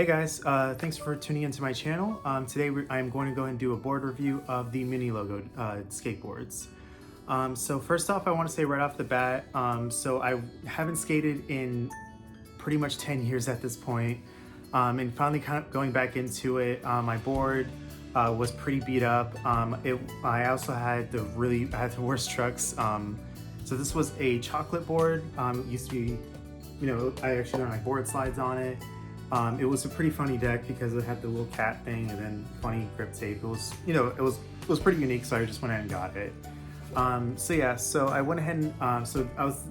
Hey guys, thanks for tuning into my channel. Today I'm going to go and do a board review of the Mini Logo skateboards. So first off, I want to say right off the bat, so I haven't skated in pretty much 10 years at this point, and finally kind of going back into it. My board was pretty beat up. I also had I had the worst trucks. So this was a chocolate board. It used to be, I actually don't have board slides on it. It was a pretty funny deck because it had the little cat thing and then funny grip tape. It was, it was pretty unique, so I just went ahead and got it. So I went ahead and,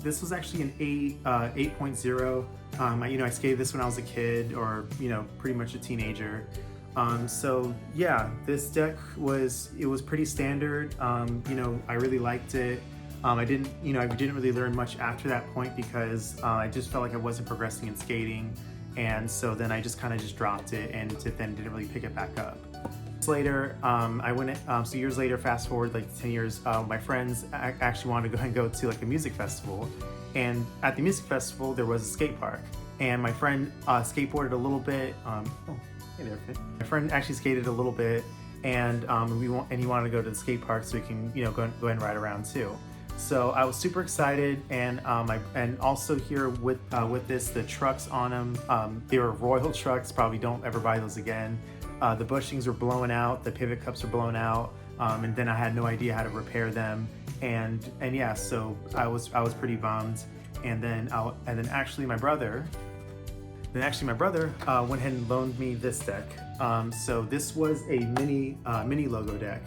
this was actually an 8.0. I skated this when I was a kid or, pretty much a teenager. This deck was pretty standard. I really liked it. I didn't really learn much after that point because I just felt like I wasn't progressing in skating. And so then I just kind of dropped it and then didn't really pick it back up. Later, years later, fast forward like 10 years, my friends actually wanted to go and go to like a music festival. And at the music festival, there was a skate park. And my friend skateboarded a little bit. Hey there, Finn. My friend actually skated a little bit and he wanted to go to the skate park so we can, go and ride around too. So I was super excited, and also here with this, the trucks on them, they were Royal trucks. Probably don't ever buy those again. The bushings were blown out, the pivot cups were blown out, and then I had no idea how to repair them. And yeah, so I was pretty bummed. And then actually my brother went ahead and loaned me this deck. So this was a mini logo deck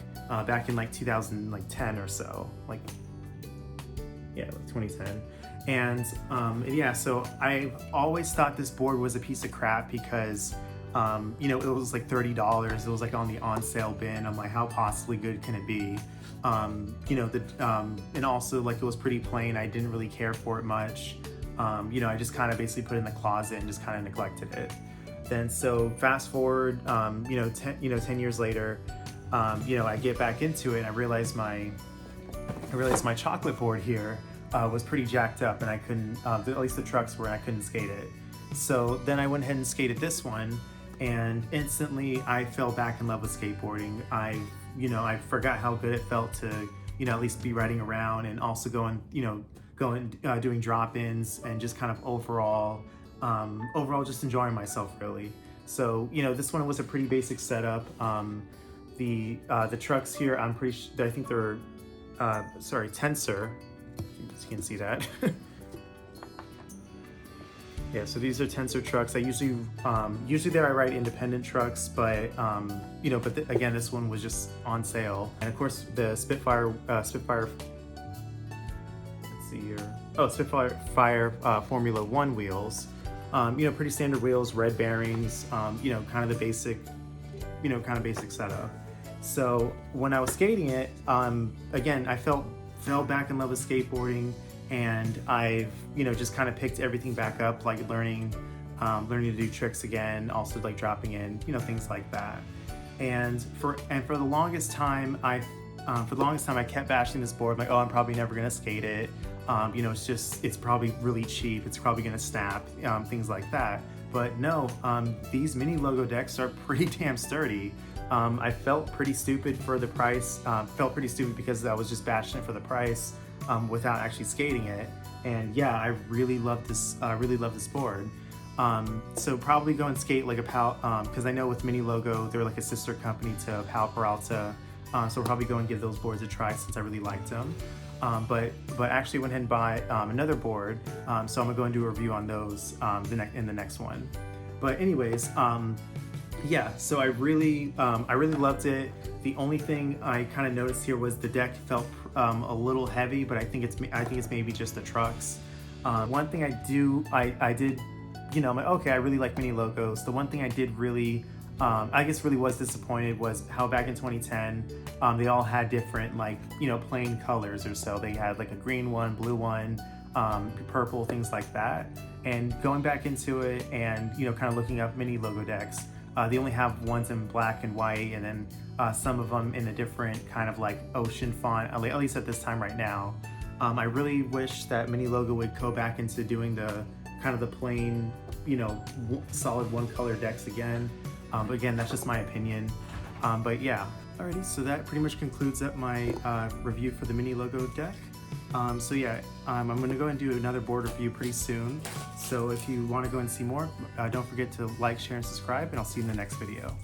back in like 2010 or so, like 2010. And so I've always thought this board was a piece of crap because it was like $30. It was like on the on sale bin. I'm like, how possibly good can it be? And also like it was pretty plain. I didn't really care for it much. I just kind of basically put it in the closet and just kind of neglected it. Then so fast forward 10 years later, I get back into it and I realized my chocolate board here was pretty jacked up and I couldn't, at least the trucks were, and I couldn't skate it. So then I went ahead and skated this one, and instantly I fell back in love with skateboarding. I forgot how good it felt to, at least be riding around and also doing drop-ins and just kind of overall just enjoying myself really. So, this one was a pretty basic setup. The trucks here, I think they're, Tensor. You can see that. Yeah, so these are Tensor trucks. I usually there I ride independent trucks, but again, this one was just on sale. And of course the Spitfire, let's see here. Oh, Spitfire Formula 1 wheels. Pretty standard wheels, red bearings, kind of the basic, basic setup. So when I was skating it, again, I fell back in love with skateboarding, and I've just kind of picked everything back up, like learning to do tricks again, also like dropping in things like that. And for the longest time I kept bashing this board, like, oh, I'm probably never gonna skate it. It's probably really cheap, it's probably gonna snap, things like that. But no, these mini logo decks are pretty damn sturdy. I felt pretty stupid for the price, felt pretty stupid because I was just bashing it for the price without actually skating it. And yeah, I really love this board. So probably go and skate like a Pal, because I know with Mini Logo, they're like a sister company to Pal Peralta. So probably go and give those boards a try since I really liked them. But actually went ahead and buy another board. So I'm gonna go and do a review on those in the next one. But anyways, yeah, so I really loved it. The only thing I kind of noticed here was the deck felt a little heavy, but I think it's maybe just the trucks. One thing I did, I'm like, okay, I really like Mini Logos. The one thing I did really, I guess really was disappointed was how back in 2010, they all had different plain colors or so. They had like a green one, blue one, purple, things like that. And going back into it and kind of looking up Mini Logo decks, they only have ones in black and white, and then some of them in a different kind of like ocean font, at least at this time right now. I really wish that Mini Logo would go back into doing the kind of the plain, you know, solid one color decks again. But again, that's just my opinion. But yeah, alrighty, so that pretty much concludes my review for the mini logo deck. So yeah, I'm gonna go and do another board review pretty soon. So if you wanna go and see more, don't forget to like, share, and subscribe, and I'll see you in the next video.